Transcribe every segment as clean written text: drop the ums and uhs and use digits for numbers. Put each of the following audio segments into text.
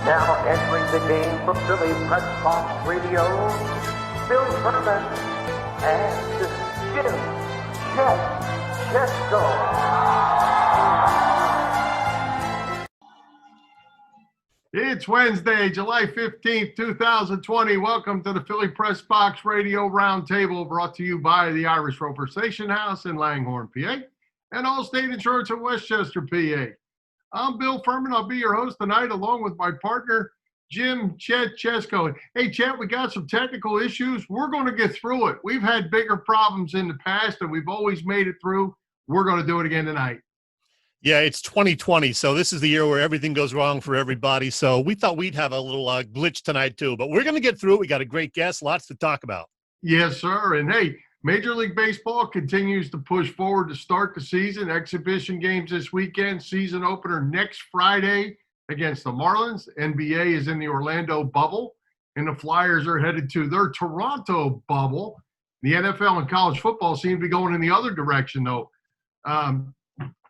Now entering the game from Philly Pressbox Radio, Bill Furman and Chet It's Wednesday, July 15th, 2020. Welcome to the Philly Pressbox Radio Roundtable, brought to you by the Irish Roper Station House in Langhorne, PA, and Allstate Insurance in Westchester, PA. I'm Bill Furman. I'll be your host tonight, along with my partner, Jim Chet Chesko. Hey, Chet, we got some technical issues. We're going to get through it. We've had bigger problems in the past, and we've always made it through. We're going to do it again tonight. Yeah, it's 2020, so this is the year where everything goes wrong for everybody. So we thought we'd have a little glitch tonight, too. But we're going to get through it. We got a great guest, lots to talk about. Yes, sir. And, hey, Major League Baseball continues to push forward to start the season. Exhibition games this weekend, season opener next Friday against the Marlins. NBA is in the Orlando bubble, and the Flyers are headed to their Toronto bubble. The NFL and college football seem to be going in the other direction, though.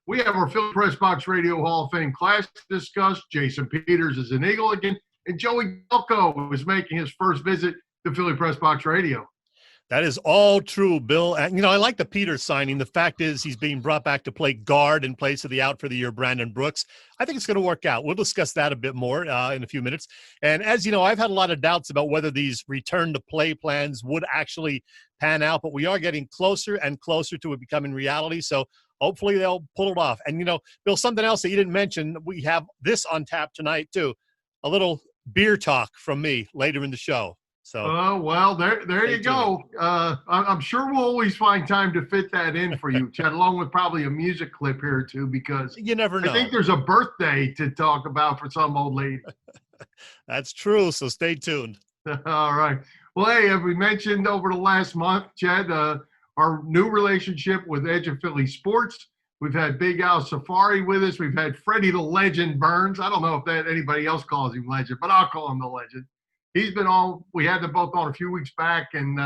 We have our Philly Pressbox Radio Hall of Fame class to discuss. Jason Peters is an Eagle again, and Joey Delco is making his first visit to Philly Pressbox Radio. That is all true, Bill. And, I like the Peters signing. The fact is he's being brought back to play guard in place of the out for the year Brandon Brooks. I think it's going to work out. We'll discuss that a bit more in a few minutes. And as you know, I've had a lot of doubts about whether these return to play plans would actually pan out, but we are getting closer and closer to it becoming reality. So hopefully they'll pull it off. And, Bill, something else that you didn't mention, we have this on tap tonight, too. A little beer talk from me later in the show. So, well, there you go. I'm sure we'll always find time to fit that in for you, Chet, along with probably a music clip here, too, because you never know. I think there's a birthday to talk about for some old lady. That's true, so stay tuned. All right. Well, hey, as we mentioned over the last month, Chet, our new relationship with Edge of Philly Sports. We've had Big Al Safari with us. We've had Freddie the Legend Burns. I don't know if anybody else calls him Legend, but I'll call him the Legend. He's been on. We had them both on a few weeks back. And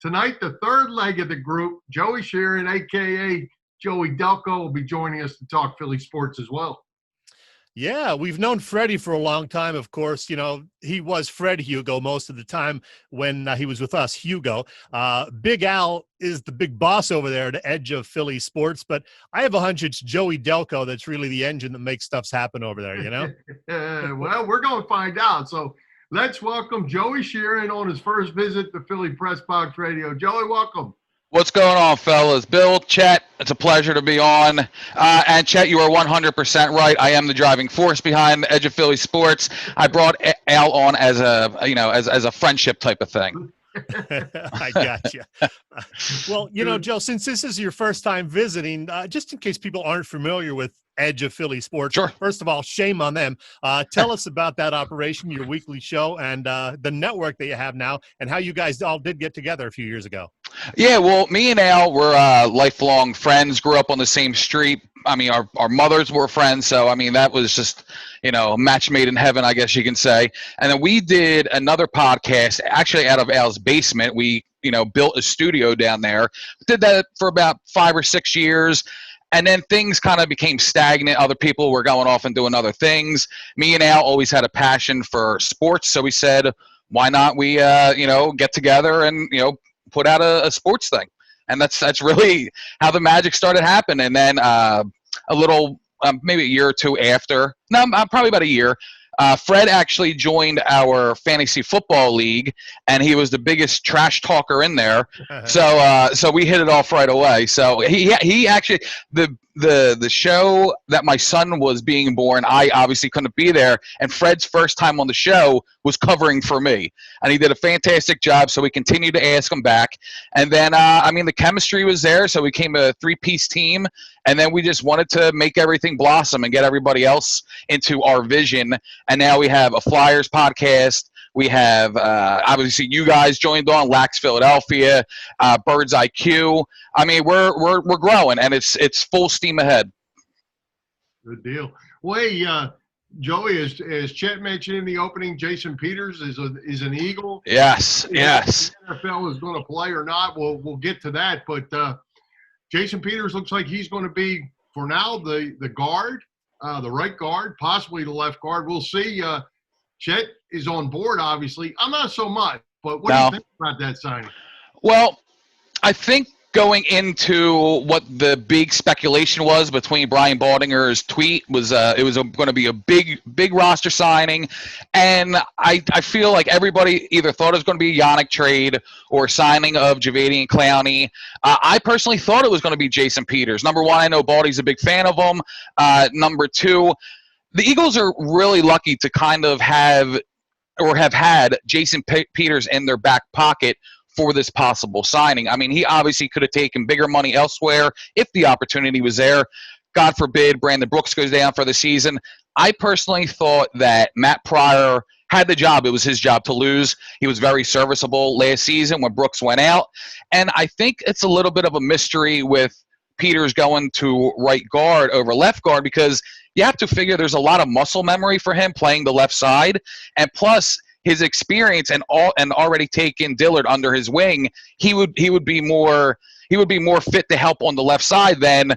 tonight, the third leg of the group, Joey Sheeran, a.k.a. Joey Delco, will be joining us to talk Philly sports as well. Yeah, we've known Freddie for a long time, of course. He was Fred Hugo most of the time when he was with us, Hugo. Big Al is the big boss over there at the Edge of Philly Sports, but I have a hunch it's Joey Delco that's really the engine that makes stuff happen over there, Well, we're going to find out. So let's welcome Joey Sheeran on his first visit to Philly Pressbox Radio. Joey, welcome. What's going on, fellas? Bill, Chet, it's a pleasure to be on. And Chet, you are 100% right. I am the driving force behind the Edge of Philly Sports. I brought Al on as a friendship type of thing. I got you. Well, Joe, since this is your first time visiting, just in case people aren't familiar with Edge of Philly Sports, sure. First of all, shame on them. Tell us about that operation, your weekly show, and the network that you have now, and how you guys all did get together a few years ago. Yeah, well, me and Al were lifelong friends, grew up on the same street. I mean, our mothers were friends, so, that was just, a match made in heaven, I guess you can say. And then we did another podcast, actually out of Al's basement. We, built a studio down there. Did that for about 5 or 6 years. And then things kind of became stagnant. Other people were going off and doing other things. Me and Al always had a passion for sports, so we said, why not we, get together and, put out a sports thing. And that's really how the magic started happening. And then a little, maybe a year or two after, probably about a year, Fred actually joined our fantasy football league, and he was the biggest trash talker in there. So we hit it off right away. So he actually, the show that my son was being born, I obviously couldn't be there, and Fred's first time on the show was covering for me, and he did a fantastic job. So we continued to ask him back, and then the chemistry was there, so we became a 3-piece team, and then we just wanted to make everything blossom and get everybody else into our vision. And now we have a Flyers podcast. We have obviously you guys joined on, Lax Philadelphia, Birds IQ. We're growing, and it's full steam ahead. Good deal. Well, hey, Joey, as Chet mentioned in the opening, Jason Peters is an Eagle. Yes. If the NFL is going to play or not, we'll get to that. But Jason Peters looks like he's going to be, for now, the guard, the right guard, possibly the left guard. We'll see. Chet is on board, obviously. I'm not so much, but what do you think about that signing? Well, I think going into what the big speculation was between Brian Baldinger's tweet was it was going to be a big roster signing, and I feel like everybody either thought it was going to be a Yannick trade or signing of Jadeveon Clowney. I personally thought it was going to be Jason Peters. Number one, I know Baldy's a big fan of him. Number two, the Eagles are really lucky to kind of have had Jason Peters in their back pocket for this possible signing. I mean, he obviously could have taken bigger money elsewhere if the opportunity was there. God forbid Brandon Brooks goes down for the season. I personally thought that Matt Pryor had the job. It was his job to lose. He was very serviceable last season when Brooks went out. And I think it's a little bit of a mystery with Peters going to right guard over left guard, because you have to figure there's a lot of muscle memory for him playing the left side. And plus, his experience and already taken Dillard under his wing, he would be more fit to help on the left side than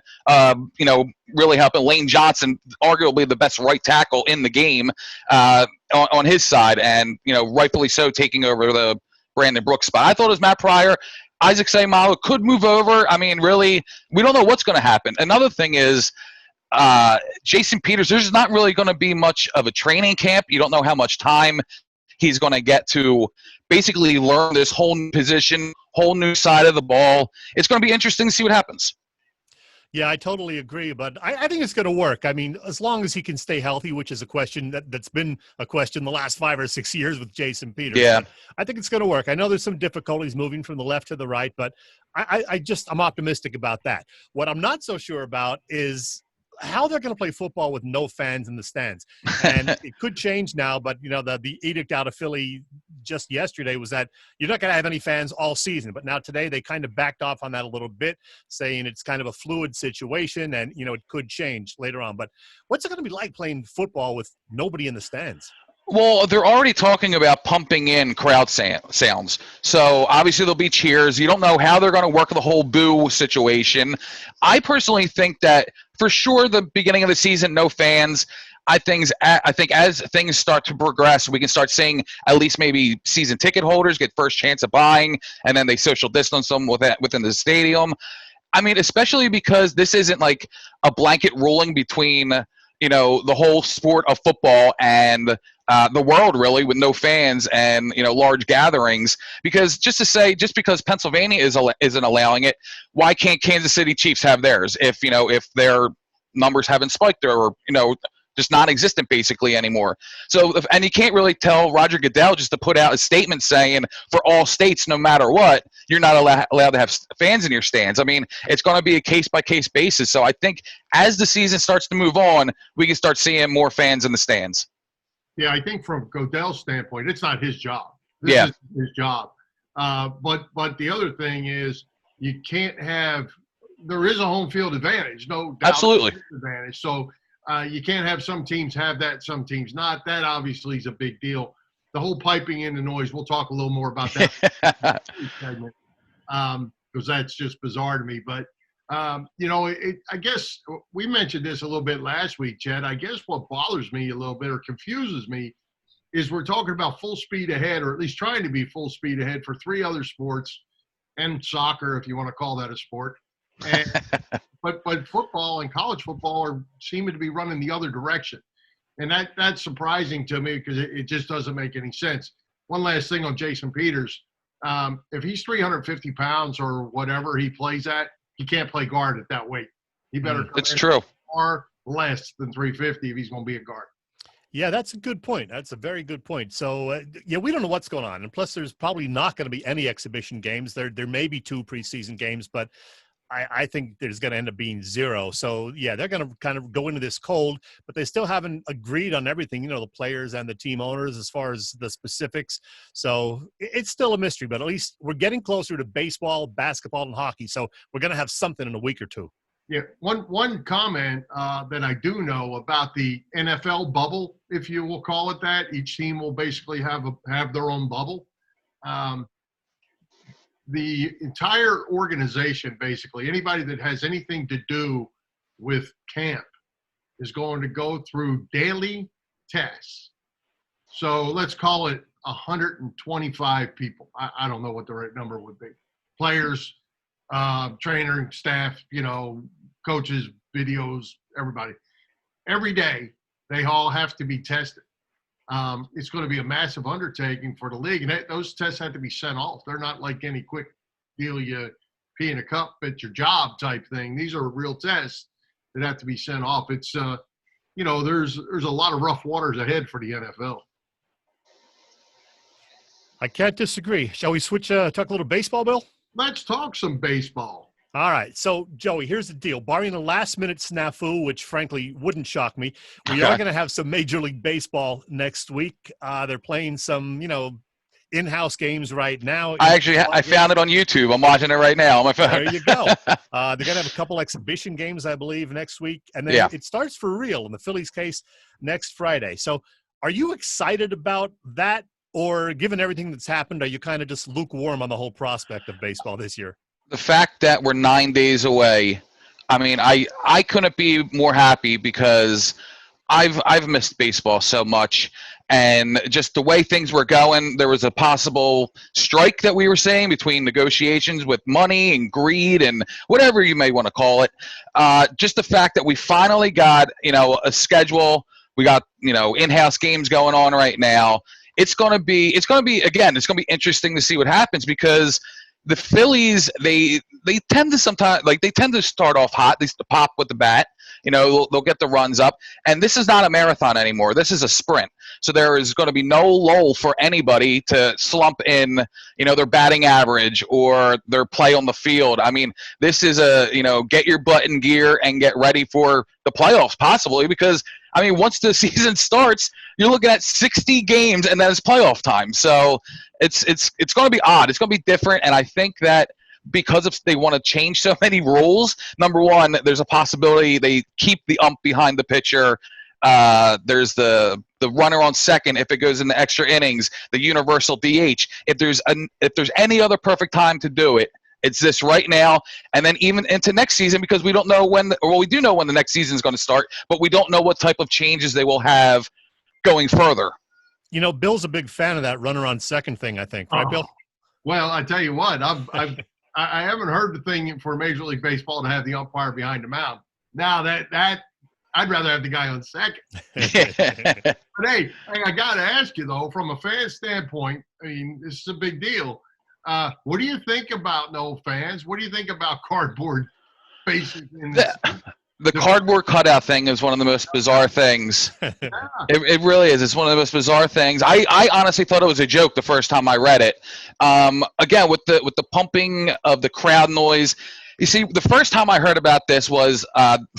really helping Lane Johnson, arguably the best right tackle in the game, on his side, and rightfully so, taking over the Brandon Brooks spot. I thought it was Matt Pryor. Isaac Seumalo could move over. I mean, really, we don't know what's going to happen. Another thing is, Jason Peters, there's not really going to be much of a training camp. You don't know how much time he's going to get to basically learn this whole new position, whole new side of the ball. It's going to be interesting to see what happens. Yeah, I totally agree, but I think it's going to work. I mean, as long as he can stay healthy, which is a question that's been a question the last 5 or 6 years with Jason Peters. Yeah. But I think it's going to work. I know there's some difficulties moving from the left to the right, but I'm optimistic about that. What I'm not so sure about is how they're going to play football with no fans in the stands. And it could change now, but the edict out of Philly just yesterday was that you're not going to have any fans all season. But now today they kind of backed off on that a little bit, saying it's kind of a fluid situation and it could change later on. But what's it going to be like playing football with nobody in the stands? Well, they're already talking about pumping in crowd sounds. So obviously there'll be cheers. You don't know how they're going to work the whole boo situation. I personally think that for sure the beginning of the season, no fans. I think as things start to progress, we can start seeing at least maybe season ticket holders get first chance of buying, and then they social distance them within the stadium. I mean, especially because this isn't like a blanket ruling between the whole sport of football and the world, really, with no fans and large gatherings. Because just because Pennsylvania isn't allowing it, why can't Kansas City Chiefs have theirs if their numbers haven't spiked or just non-existent basically anymore? So and you can't really tell Roger Goodell just to put out a statement saying for all states, no matter what, you're not allowed to have fans in your stands. I mean, it's going to be a case-by-case basis. So I think as the season starts to move on, we can start seeing more fans in the stands. Yeah, I think from Goodell's standpoint, it's not his job. This is his job. But the other thing is you can't have – there is a home field advantage, no doubt. Absolutely. Advantage. So you can't have some teams have that, some teams not. That obviously is a big deal. The whole piping in the noise, we'll talk a little more about that segment, because that's just bizarre to me. But, I guess we mentioned this a little bit last week, Chet. I guess what bothers me a little bit or confuses me is we're talking about full speed ahead, or at least trying to be full speed ahead for 3 other sports and soccer, if you want to call that a sport. And, but football and college football are seeming to be running the other direction. And that's surprising to me because it just doesn't make any sense. One last thing on Jason Peters. If he's 350 pounds or whatever he plays at, he can't play guard at that weight. He better come It's in true. far less than 350 if he's going to be a guard. Yeah, that's a good point. That's a very good point. So, we don't know what's going on. And plus, there's probably not going to be any exhibition games. There may be 2 preseason games, but I think there's going to end up being 0. So, yeah, they're going to kind of go into this cold, but they still haven't agreed on everything, the players and the team owners as far as the specifics. So it's still a mystery, but at least we're getting closer to baseball, basketball, and hockey. So we're going to have something in a week or 2. Yeah, one comment that I do know about the NFL bubble, if you will call it that. Each team will basically have their own bubble. The entire organization, basically, anybody that has anything to do with camp is going to go through daily tests. So let's call it 125 people. I don't know what the right number would be. Players, trainer, staff, coaches, videos, everybody. Every day, they all have to be tested. It's going to be a massive undertaking for the league, and those tests have to be sent off. They're not like any quick deal you pee in a cup at your job type thing. These are real tests that have to be sent off. It's there's a lot of rough waters ahead for the NFL. I can't disagree. Shall we switch talk a little baseball, Bill? Let's talk some baseball. All right. So, Joey, here's the deal. Barring a last-minute snafu, which frankly wouldn't shock me, we are going to have some Major League Baseball next week. They're playing some, in-house games right now. I found it on YouTube. I'm watching it right now on my phone. There you go. They're going to have a couple exhibition games, I believe, next week. And then it starts for real in the Phillies case next Friday. So are you excited about that? Or given everything that's happened, are you kind of just lukewarm on the whole prospect of baseball this year? The fact that we're 9 days away, I mean, I couldn't be more happy because I've missed baseball so much. And just the way things were going, there was a possible strike that we were saying between negotiations with money and greed and whatever you may want to call it. Just the fact that we finally got, a schedule. We got, in-house games going on right now. It's going to be interesting to see what happens because the Phillies, they tend to sometimes, they tend to start off hot. They pop with the bat. They'll get the runs up. And this is not a marathon anymore. This is a sprint. So there is going to be no lull for anybody to slump in, their batting average or their play on the field. I mean, this is get your butt in gear and get ready for the playoffs possibly because, once the season starts, you're looking at 60 games and then it's playoff time. So it's going to be odd. It's going to be different. And I think that because they want to change so many rules, number one, there's a possibility they keep the ump behind the pitcher. There's the runner on second if it goes into extra innings, the universal DH. If there's any other perfect time to do it, it's this right now, and then even into next season because we don't know we do know when the next season is going to start, but we don't know what type of changes they will have going further. Bill's a big fan of that runner on second thing, I think. Right, Bill? Well, I tell you what, I haven't heard the thing for Major League Baseball to have the umpire behind the mound. Now that I'd rather have the guy on second. But hey, I got to ask you though, from a fan standpoint, this is a big deal. What do you think about no fans? What do you think about cardboard faces in this? The cardboard cutout thing is one of the most bizarre things. Yeah. It really is. It's one of the most bizarre things. I honestly thought it was a joke the first time I read it. Again, with the pumping of the crowd noise. You see, the first time I heard about this was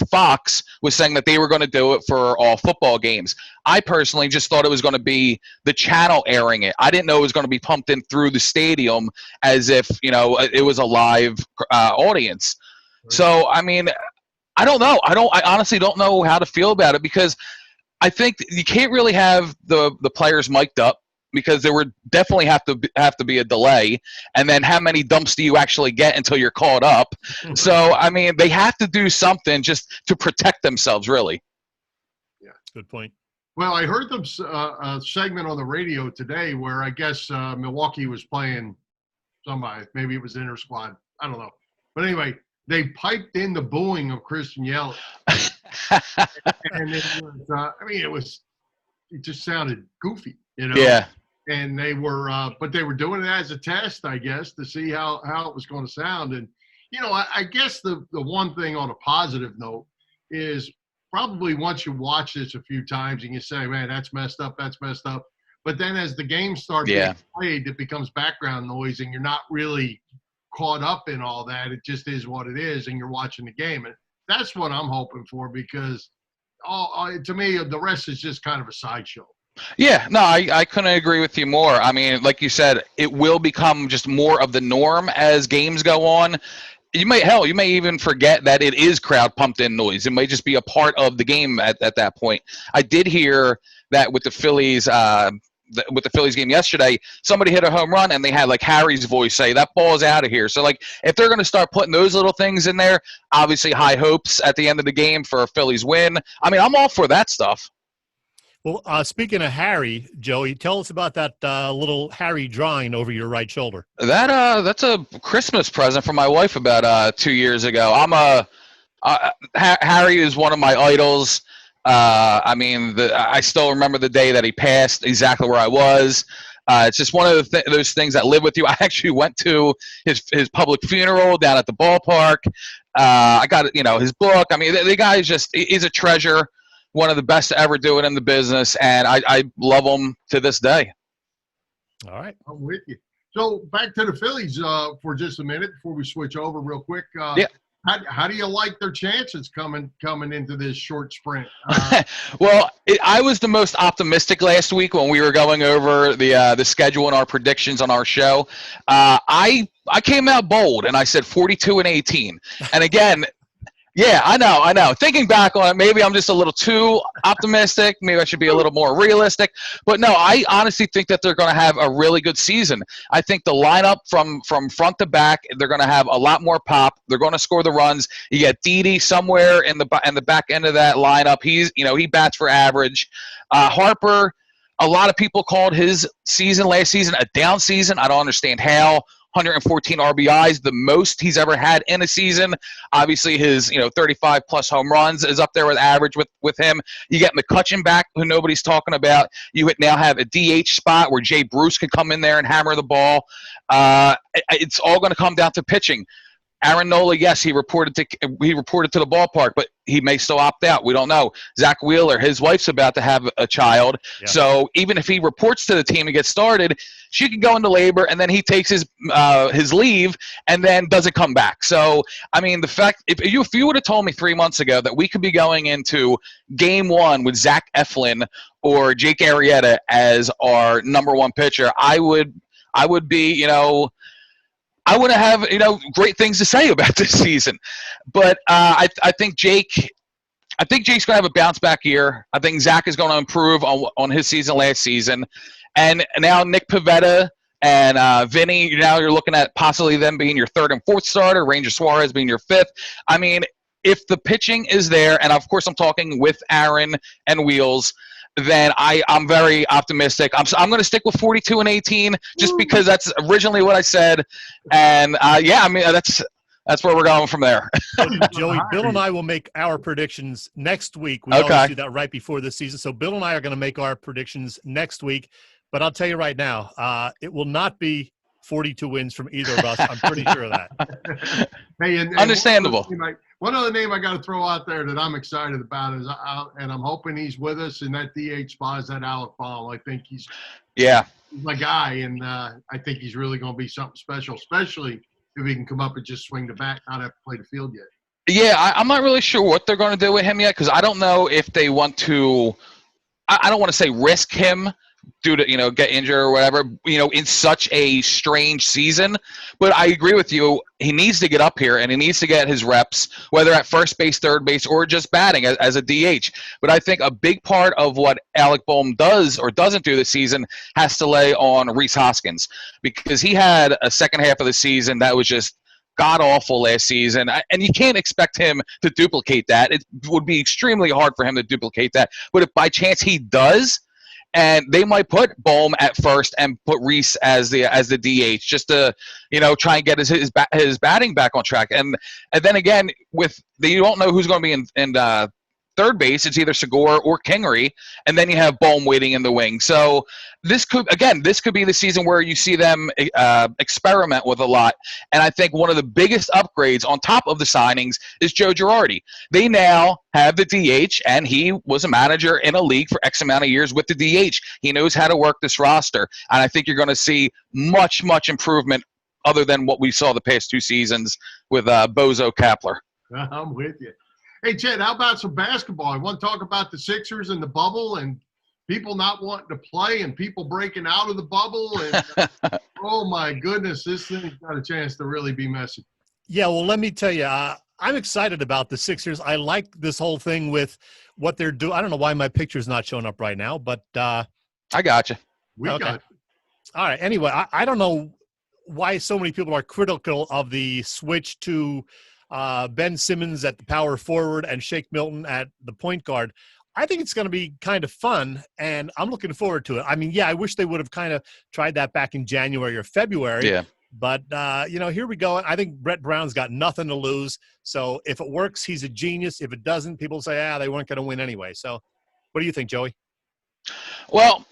Fox was saying that they were going to do it for all football games. I personally just thought it was going to be the channel airing it. I didn't know it was going to be pumped in through the stadium as if, it was a live audience. Right. So, I don't know. I honestly don't know how to feel about it because I think you can't really have the players mic'd up because there would definitely have to be a delay. And then how many dumps do you actually get until you're caught up? So, they have to do something just to protect themselves, really. Yeah, good point. Well, I heard them a segment on the radio today where I guess Milwaukee was playing somebody. Maybe it was inter squad. I don't know. But anyway, they piped in the booing of Christian Yelich. And it just sounded goofy, Yeah. And they were, but they were doing it as a test, I guess, to see how it was going to sound. And, I guess the one thing on a positive note is probably once you watch this a few times and you say, man, that's messed up. But then as the games start being played, it becomes background noise and you're not really caught up in all that. It just is what it is, and you're watching the game. And that's what I'm hoping for because to me, the rest is just kind of a sideshow. Yeah, no, I couldn't agree with you more. Like you said, it will become just more of the norm as games go on. You may even forget that it is crowd pumped in noise. It may just be a part of the game at that point. I did hear that with the Phillies game yesterday, somebody hit a home run and they had like Harry's voice say that ball's out of here. So if they're going to start putting those little things in there, obviously high hopes at the end of the game for a Phillies win. I'm all for that stuff. Well, speaking of Harry, Joey, tell us about that little Harry drawing over your right shoulder. That's a Christmas present from my wife about 2 years ago. Harry is one of my idols. I still remember the day that he passed, exactly where I was. It's just one of those things that live with you. I actually went to his public funeral down at the ballpark. I got his book. I mean, the guy he's a treasure, one of the best to ever do it in the business, and I love him to this day. All right, I'm with you. So back to the Phillies for just a minute before we switch over real quick. Yeah. How do you like their chances coming into this short sprint? Well, I was the most optimistic last week when we were going over the schedule and our predictions on our show. I came out bold and I said 42-18. And again, yeah, I know. Thinking back on it, maybe I'm just a little too optimistic. Maybe I should be a little more realistic. But no, I honestly think that they're going to have a really good season. I think the lineup from front to back, they're going to have a lot more pop. They're going to score the runs. You get Didi somewhere in the back end of that lineup. He bats for average. Harper, a lot of people called his season last season a down season. I don't understand how. 114 RBIs, the most he's ever had in a season. Obviously, his 35-plus home runs is up there with average with him. You get McCutchen back, who nobody's talking about. You now have a DH spot where Jay Bruce can come in there and hammer the ball. It's all going to come down to pitching. Aaron Nola, yes, he reported to the ballpark, but he may still opt out. We don't know. Zach Wheeler, his wife's about to have a child, so even if he reports to the team and gets started, she can go into labor, and then he takes his leave and then doesn't come back. So, I mean, the fact if you would have told me 3 months ago that we could be going into Game 1 with Zach Eflin or Jake Arrieta as our number one pitcher, I would be, I wouldn't have, great things to say about this season. But I think Jake's going to have a bounce back year. I think Zach is going to improve on his season last season. And now Nick Pivetta and Vinny, now you're looking at possibly them being your third and fourth starter, Ranger Suarez being your fifth. I mean, if the pitching is there, and of course I'm talking with Aaron and Wheels, then I'm very optimistic. I'm going to stick with 42-18 just because that's originally what I said. And, that's where we're going from there. Joey, Bill and I will make our predictions next week. We always do that right before the season. So Bill and I are going to make our predictions next week. But I'll tell you right now, it will not be 42 wins from either of us. I'm pretty sure of that. Hey, and understandable. One other name I got to throw out there that I'm excited about is, and I'm hoping he's with us in that DH spot, is that Alec Baum. I think he's my guy, and I think he's really going to be something special, especially if he can come up and just swing the bat, not have to play the field yet. Yeah, I'm not really sure what they're going to do with him yet because I don't know if they want to – I don't want to say risk him due to, get injured or whatever, in such a strange season. But I agree with you. He needs to get up here, and he needs to get his reps, whether at first base, third base, or just batting as a DH. But I think a big part of what Alec Boehm does or doesn't do this season has to lay on Rhys Hoskins because he had a second half of the season that was just god-awful last season, and you can't expect him to duplicate that. It would be extremely hard for him to duplicate that. But if by chance he does, and they might put Boehm at first and put Rhys as the DH just to try and get his batting back on track. And then again, you don't know who's going to be in third base. It's either Segura or Kingery, and then you have Boehm waiting in the wing. So this could be the season where you see them experiment with a lot. And I think one of the biggest upgrades on top of the signings is Joe Girardi. They now have the DH, and he was a manager in a league for X amount of years with the DH. He knows how to work this roster, and I think you're going to see much, much improvement other than what we saw the past two seasons with Bozo Kapler. I'm with you. Hey, Chet, how about some basketball? I want to talk about the Sixers and the bubble and people not wanting to play and people breaking out of the bubble. And oh, my goodness, this thing's got a chance to really be messy. Yeah, well, let me tell you, I'm excited about the Sixers. I like this whole thing with what they're doing. I don't know why my picture's not showing up right now, but I got you. We got you. All right. Anyway, I don't know why so many people are critical of the switch to Ben Simmons at the power forward and Shake Milton at the point guard. I think it's going to be kind of fun, and I'm looking forward to it. I mean, yeah, I wish they would have kind of tried that back in January or February. Yeah. But, here we go. I think Brett Brown's got nothing to lose. So if it works, he's a genius. If it doesn't, people say, they weren't going to win anyway. So what do you think, Joey? Well,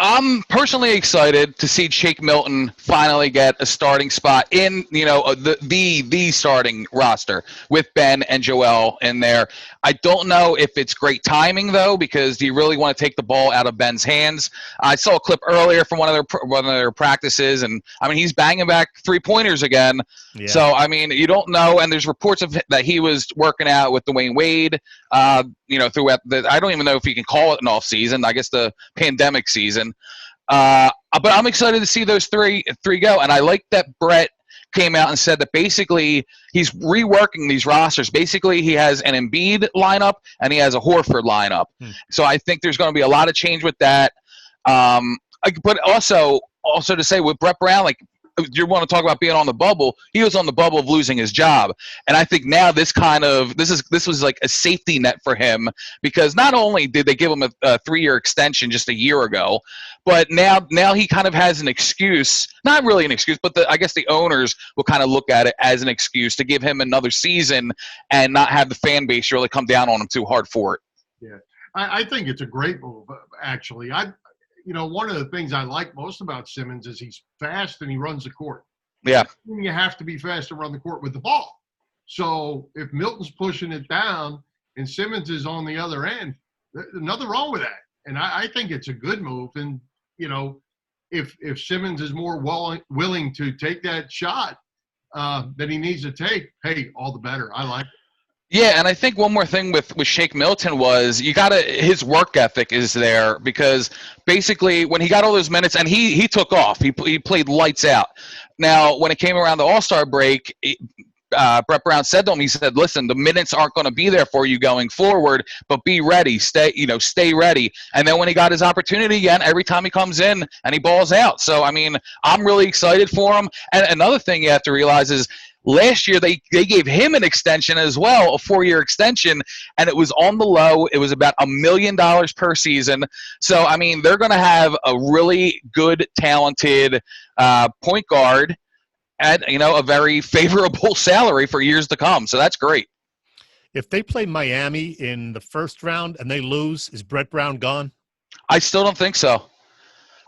I'm personally excited to see Shake Milton finally get a starting spot in, the starting roster with Ben and Joel in there. I don't know if it's great timing though, because do you really want to take the ball out of Ben's hands? I saw a clip earlier from one of their practices, and I mean he's banging back 3-pointers again. Yeah. So I mean you don't know, and there's reports of that he was working out with Dwayne Wade. Throughout I don't even know if you can call it an off season. I guess the pandemic season. But I'm excited to see those three go, and I like that Brett came out and said that basically he's reworking these rosters. Basically, he has an Embiid lineup and he has a Horford lineup. So I think there's going to be a lot of change with that. But also to say with Brett Brown, like you want to talk about being on the bubble, he was on the bubble of losing his job, and I think now this was like a safety net for him, because not only did they give him a 3-year extension just a year ago, but now he kind of has an excuse, not really an excuse, but I guess the owners will kind of look at it as an excuse to give him another season and not have the fan base really come down on him too hard for it. Yeah, I think it's a great move, actually. One of the things I like most about Simmons is he's fast and he runs the court. Yeah. You have to be fast to run the court with the ball. So if Milton's pushing it down and Simmons is on the other end, there's nothing wrong with that. And I think it's a good move. And, if Simmons is more willing to take that shot that he needs to take, hey, all the better. I like it. Yeah, and I think one more thing with Shake Milton was his work ethic is there, because basically when he got all those minutes, and he took off, he played lights out. Now, when it came around the All-Star break, Brett Brown said to him, he said, listen, the minutes aren't going to be there for you going forward, but be ready, stay ready. And then when he got his opportunity again, every time he comes in and he balls out. So, I mean, I'm really excited for him. And another thing you have to realize is, last year, they gave him an extension as well, a 4-year extension, and it was on the low. It was about $1 million per season. So, I mean, they're going to have a really good, talented point guard at, a very favorable salary for years to come. So that's great. If they play Miami in the first round and they lose, is Brett Brown gone? I still don't think so.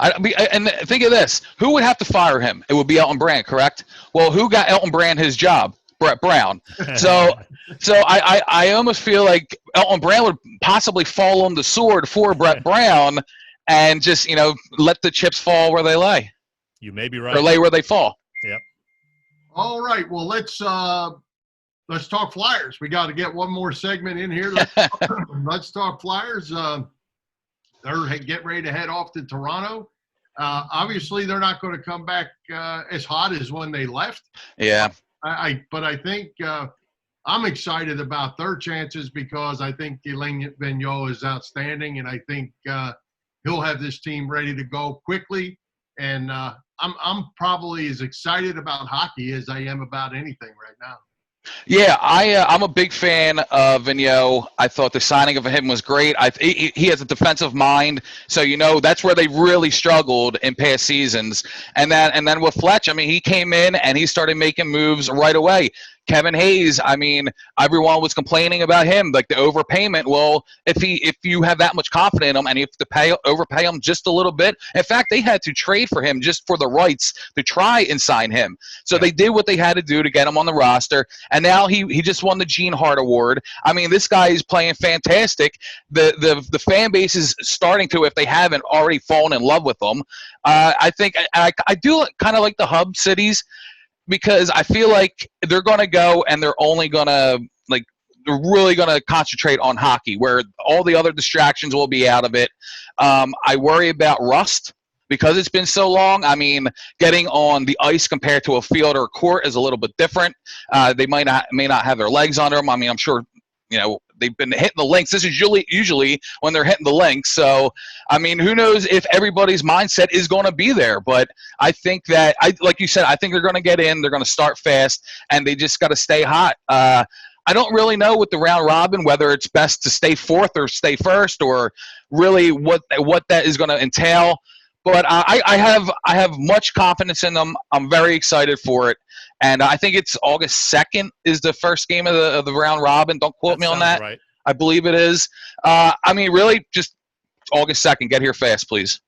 And think of this. Who would have to fire him? It would be Elton Brand, correct? Well, who got Elton Brand his job? Brett Brown. So I almost feel like Elton Brand would possibly fall on the sword for Brett Brown and just, let the chips fall where they lay. You may be right. Or lay where they fall. Yep. All right. Well, let's talk Flyers. We got to get one more segment in here. Let's talk Flyers. They're getting ready to head off to Toronto. Obviously, they're not going to come back as hot as when they left. Yeah. But I think I'm excited about their chances, because I think Alain Vigneault is outstanding, and I think he'll have this team ready to go quickly. And I'm probably as excited about hockey as I am about anything right now. Yeah, I'm a big fan of Vigneault. I thought the signing of him was great. He has a defensive mind, so that's where they really struggled in past seasons. And then with Fletch, I mean, he came in and he started making moves right away. Kevin Hayes, I mean, everyone was complaining about him, like the overpayment. Well, if you have that much confidence in him and you have to overpay him just a little bit, in fact, they had to trade for him just for the rights to try and sign him. So they did what they had to do to get him on the roster, and now he just won the Gene Hart Award. I mean, this guy is playing fantastic. The fan base is starting to, if they haven't already, fallen in love with him. I think I do kind of like the hub cities, because I feel like they're going to go and they're only going to, they're really going to concentrate on hockey, where all the other distractions will be out of it. I worry about rust, because it's been so long. I mean, getting on the ice compared to a field or a court is a little bit different. They may not have their legs under them. I mean, I'm sure, they've been hitting the links. This is usually when they're hitting the links. So, I mean, who knows if everybody's mindset is going to be there. But I think that, like you said, I think they're going to get in. They're going to start fast, and they just got to stay hot. I don't really know with the round robin whether it's best to stay fourth or stay first, or really what that is going to entail. But I have much confidence in them. I'm very excited for it, and I think it's August 2nd is the first game of the round robin. Don't quote me on that. Right. I believe it is. I mean, really, just August 2nd. Get here fast, please.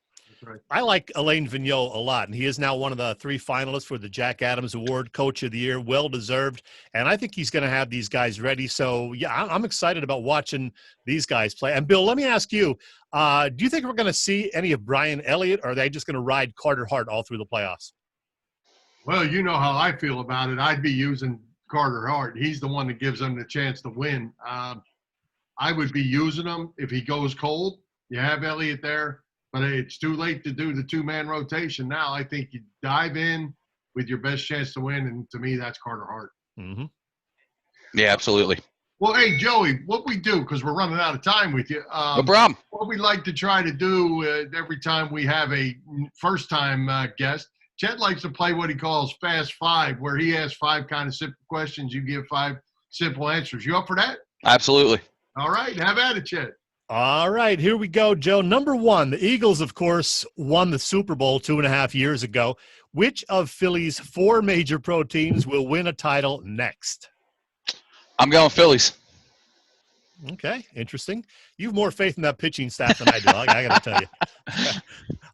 Right. I like Alain Vigneault a lot, and he is now one of the 3 finalists for the Jack Adams Award, Coach of the Year, well-deserved, and I think he's going to have these guys ready. So, yeah, I'm excited about watching these guys play. And, Bill, let me ask you, do you think we're going to see any of Brian Elliott, or are they just going to ride Carter Hart all through the playoffs? Well, you know how I feel about it. I'd be using Carter Hart. He's the one that gives them the chance to win. I would be using him if he goes cold. You have Elliott there. But it's too late to do the 2-man rotation now. I think you dive in with your best chance to win, and to me, that's Carter Hart. Mm-hmm. Yeah, absolutely. Well, hey, Joey, what we do, because we're running out of time with you. No problem. What we like to try to do every time we have a first-time guest, Chet likes to play what he calls Fast Five, where he asks 5 kind of simple questions. You give 5 simple answers. You up for that? Absolutely. All right. Have at it, Chet. All right, here we go, Joe. Number 1, the Eagles, of course, won the Super Bowl 2.5 years ago. Which of Philly's 4 major pro teams will win a title next? I'm going Phillies. Okay, interesting. You have more faith in that pitching staff than I do, I got to tell you.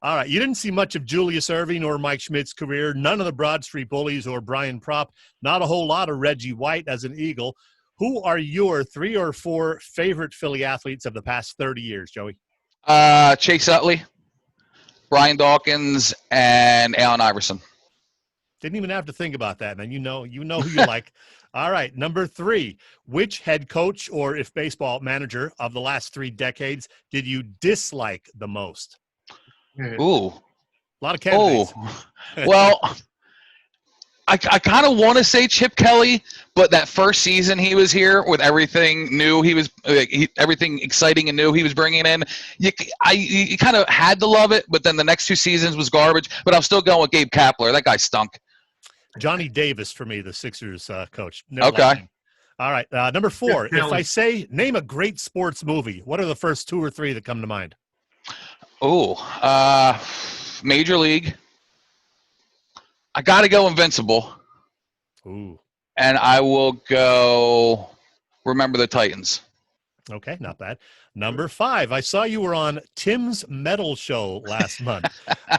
All right, you didn't see much of Julius Erving or Mike Schmidt's career, none of the Broad Street Bullies or Brian Propp, not a whole lot of Reggie White as an Eagle. Who are your 3 or 4 favorite Philly athletes of the past 30 years, Joey? Chase Utley, Brian Dawkins, and Allen Iverson. Didn't even have to think about that, man. You know who you like. All right, number 3. Which head coach or, if baseball, manager of the last 3 decades did you dislike the most? Ooh. A lot of candidates. Oh, well, I kind of want to say Chip Kelly, but that first season he was here with everything new, everything exciting and new he was bringing in, you kind of had to love it, but then the next 2 seasons was garbage. But I'm still going with Gabe Kapler. That guy stunk. Johnny Davis for me, the Sixers coach. Okay. All right, number 4. If I say name a great sports movie, what are the first 2 or 3 that come to mind? Oh, Major League. I got to go Invincible. Ooh. And I will go Remember the Titans. Okay, not bad. Number 5. I saw you were on Tim's Metal Show last month.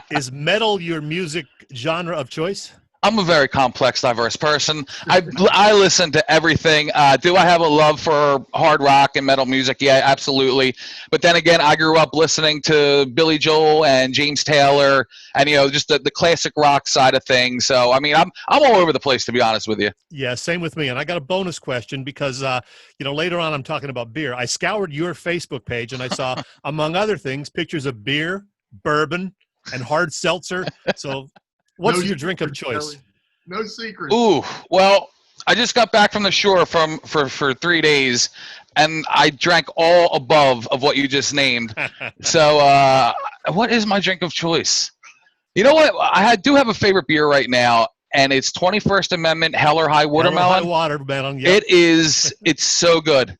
Is metal your music genre of choice? I'm a very complex, diverse person. I listen to everything. Do I have a love for hard rock and metal music? Yeah, absolutely. But then again, I grew up listening to Billy Joel and James Taylor, and just the classic rock side of things. So I mean, I'm all over the place, to be honest with you. Yeah, same with me. And I got a bonus question because later on I'm talking about beer. I scoured your Facebook page and I saw, among other things, pictures of beer, bourbon, and hard seltzer. So. What's your drink of choice? No secret. Ooh, well, I just got back from the shore for 3 days, and I drank all above of what you just named. So, what is my drink of choice? You know what? I do have a favorite beer right now, and it's 21st Amendment Hell or High Watermelon. Hell or High Watermelon. Yep. It's so good.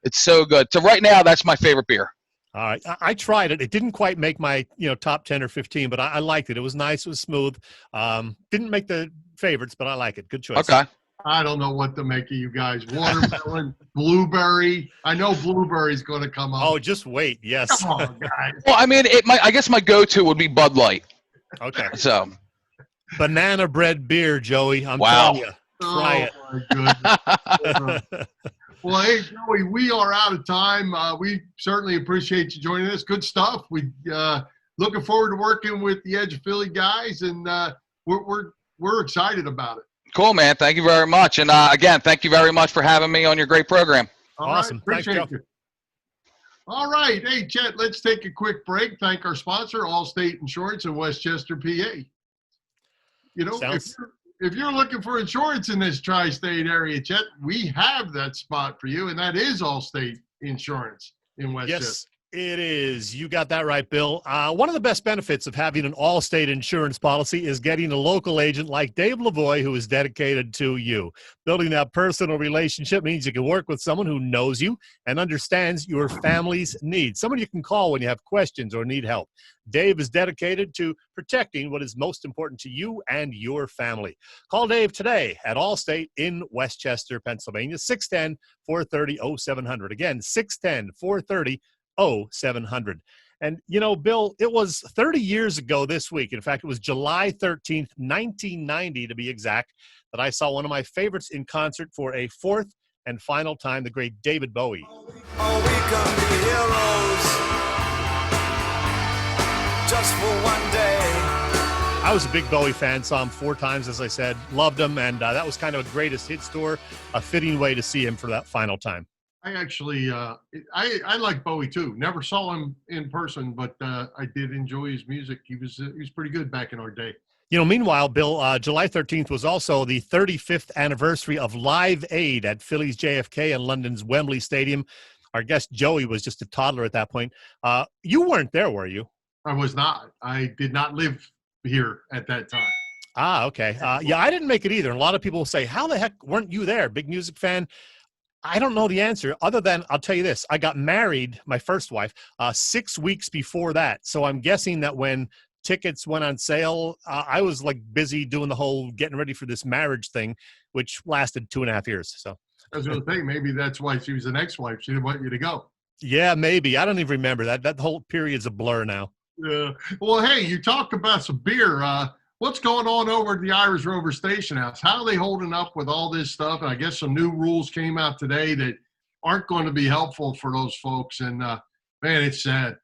It's so good. So right now, that's my favorite beer. All right. I tried it. It didn't quite make my, top 10 or 15, but I liked it. It was nice. It was smooth. Didn't make the favorites, but I like it. Good choice. Okay. I don't know what to make of you guys. Watermelon, blueberry. I know blueberry's going to come up. Oh, just wait. Yes. Come on, guys. Well, I mean, I guess my go-to would be Bud Light. Okay. So. Banana bread beer, Joey. I'm wow. telling you. Try it. My goodness. Well, hey, Joey, we are out of time. We certainly appreciate you joining us. Good stuff. We looking forward to working with the Edge of Philly guys, and we're excited about it. Cool, man. Thank you very much. And again, thank you very much for having me on your great program. Awesome. Right, appreciate you. All right. Hey, Chet, let's take a quick break. Thank our sponsor, Allstate Insurance in Westchester, PA. If you're looking for insurance in this tri-state area, Chet, we have that spot for you, and that is Allstate Insurance in Westchester. Yes, It is. You got that right, Bill. One of the best benefits of having an Allstate insurance policy is getting a local agent like Dave Lavoie, who is dedicated to you. Building that personal relationship means you can work with someone who knows you and understands your family's needs, someone you can call when you have questions or need help. Dave is dedicated to protecting what is most important to you and your family. Call Dave today at Allstate in Westchester, Pennsylvania, 610-430-0700. Again, 610-430-0700. And, you know, Bill, it was 30 years ago this week. In fact, it was July 13th, 1990 to be exact, that I saw one of my favorites in concert for a fourth and final time, the great David Bowie. Oh, we can be heroes just for one day. I was a big Bowie fan, saw him 4 times, as I said, loved him, and that was kind of a greatest hits tour, a fitting way to see him for that final time. I actually, I like Bowie too. Never saw him in person, but I did enjoy his music. He was pretty good back in our day. You know, meanwhile, Bill, July 13th was also the 35th anniversary of Live Aid at Philly's JFK and London's Wembley Stadium. Our guest Joey was just a toddler at that point. You weren't there, were you? I was not. I did not live here at that time. Ah, okay. Yeah, I didn't make it either. And a lot of people say, how the heck weren't you there? Big music fan. I don't know the answer other than I'll tell you this. I got married, my first wife, 6 weeks before that. So I'm guessing that when tickets went on sale, I was like busy doing the whole getting ready for this marriage thing, which lasted 2.5 years. So I was going to say, maybe that's why she was an ex-wife. She didn't want you to go. Yeah, maybe. I don't even remember that. That whole period's a blur now. Yeah. Well, hey, you talked about some beer. What's going on over at the Irish Rover Station House? How are they holding up with all this stuff? And I guess some new rules came out today that aren't going to be helpful for those folks. And, man, it's sad.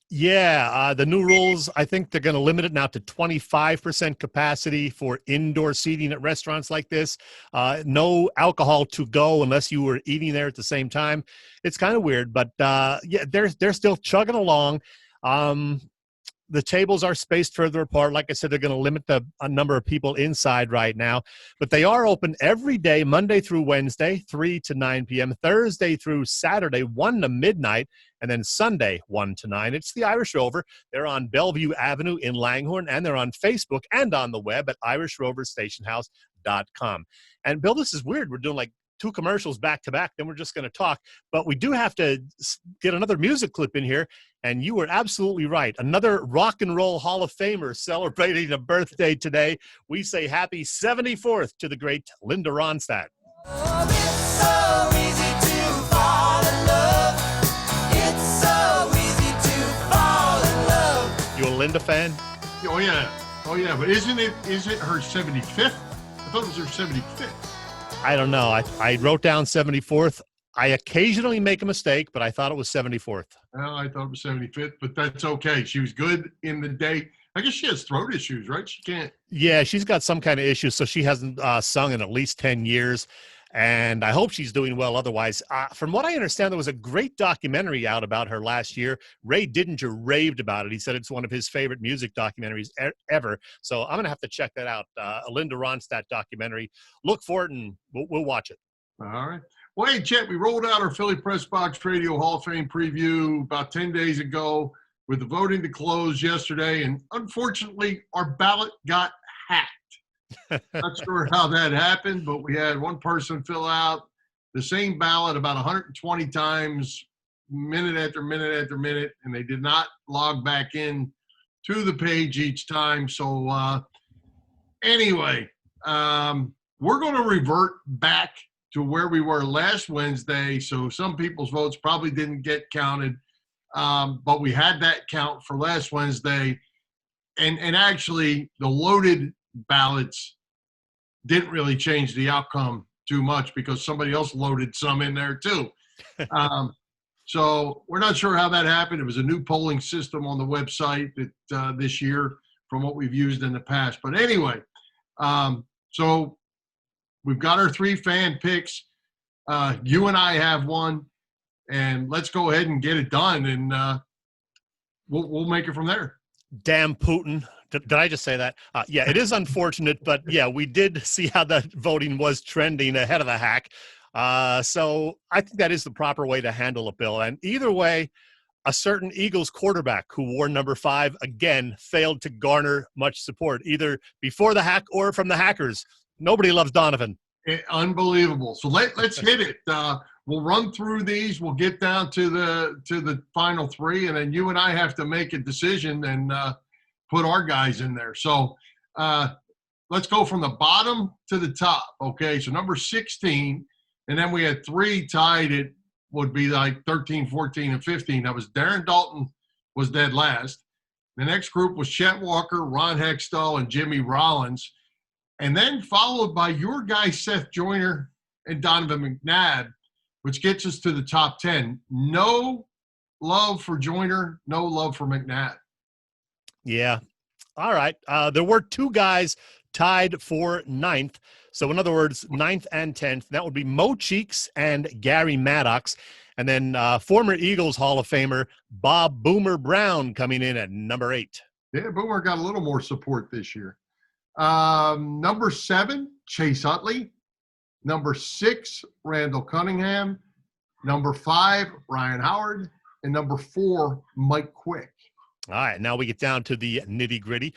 Yeah, the new rules, I think they're going to limit it now to 25% capacity for indoor seating at restaurants like this. No alcohol to go unless you were eating there at the same time. It's kind of weird, but yeah, they're still chugging along. The tables are spaced further apart. Like I said, they're going to limit the number of people inside right now. But they are open every day, Monday through Wednesday, 3 to 9 p.m., Thursday through Saturday, 1 to midnight, and then Sunday, 1 to 9. It's the Irish Rover. They're on Bellevue Avenue in Langhorne, and they're on Facebook and on the web at IrishRoverStationHouse.com. And, Bill, this is weird. We're doing like 2 commercials back to back, then we're just going to talk. But we do have to get another music clip in here. And you were absolutely right. Another rock and roll Hall of Famer celebrating a birthday today. We say happy 74th to the great Linda Ronstadt. Oh, it's so easy to fall in love. It's so easy to fall in love. You a Linda fan? Oh, yeah. Oh, yeah. But is it her 75th? I thought it was her 75th. I don't know. I wrote down 74th. I occasionally make a mistake, but I thought it was 74th. Well, I thought it was 75th, but that's okay. She was good in the day. I guess she has throat issues, right? She can't. Yeah, she's got some kind of issue, so she hasn't sung in at least 10 years. And I hope she's doing well otherwise. From what I understand, there was a great documentary out about her last year. Ray Didinger raved about it. He said it's one of his favorite music documentaries ever. So I'm going to have to check that out. A Linda Ronstadt documentary. Look for it, and we'll watch it. All right. Well, hey, Chet, we rolled out our Philly Pressbox Radio Hall of Fame preview about 10 days ago with the voting to close yesterday, and unfortunately, our ballot got hacked. Not sure how that happened, but we had one person fill out the same ballot about 120 times, minute after minute after minute, and they did not log back in to the page each time. So anyway, we're going to revert back to where we were last Wednesday. So some people's votes probably didn't get counted, but we had that count for last Wednesday. And actually, the loaded ballots didn't really change the outcome too much because somebody else loaded some in there too. So we're not sure how that happened. It was a new polling system on the website that this year from what we've used in the past. But anyway, so we've got our 3 fan picks. You and I have one, and let's go ahead and get it done, and we'll make it from there. Damn Putin. Did I just say that? Yeah, it is unfortunate, but yeah, we did see how the voting was trending ahead of the hack. So I think that is the proper way to handle a bill. And either way, a certain Eagles quarterback who wore number 5 again failed to garner much support, either before the hack or from the hackers. Nobody loves Donovan. Unbelievable. So let's hit it. We'll run through these. We'll get down to the final 3, and then you and I have to make a decision and put our guys in there. So let's go from the bottom to the top. Okay, so number 16, and then we had 3 tied. It would be like 13, 14, and 15. That was Darren Dalton was dead last. The next group was Chet Walker, Ron Hextall, and Jimmy Rollins. And then followed by your guy, Seth Joyner and Donovan McNabb, which gets us to the top 10. No love for Joyner, no love for McNabb. Yeah. All right. There were 2 guys tied for 9th. So in other words, 9th and 10th. That would be Mo Cheeks and Gary Maddox. And then former Eagles Hall of Famer Bob Boomer Brown coming in at number 8. Yeah, Boomer got a little more support this year. Number 7, Chase Utley. Number 6, Randall Cunningham. Number 5, Ryan Howard. And number 4, Mike Quick. All right, now we get down to the nitty-gritty.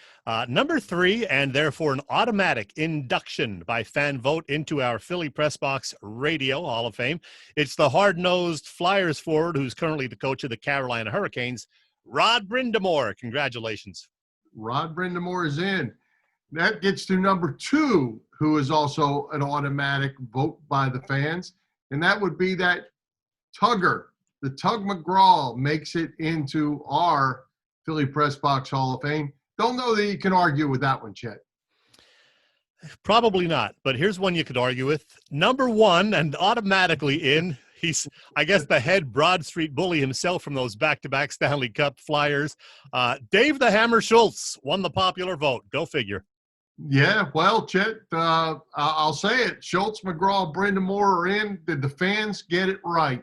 Number 3, and therefore an automatic induction by fan vote into our Philly Pressbox Radio Hall of Fame. It's the hard-nosed Flyers forward who's currently the coach of the Carolina Hurricanes, Rod Brind'Amour. Congratulations. Rod Brind'Amour is in. That gets to number 2, who is also an automatic vote by the fans, and that would be that Tugger. The Tug McGraw makes it into our Philly Pressbox Hall of Fame. Don't know that you can argue with that one, Chet. Probably not, but here's one you could argue with. Number 1, and automatically in, he's, I guess, the head Broad Street bully himself from those back-to-back Stanley Cup Flyers. Dave the Hammer Schultz won the popular vote. Go figure. Yeah, well, Chet, I'll say it. Schultz, McGraw, Brind'Amour are in. Did the fans get it right?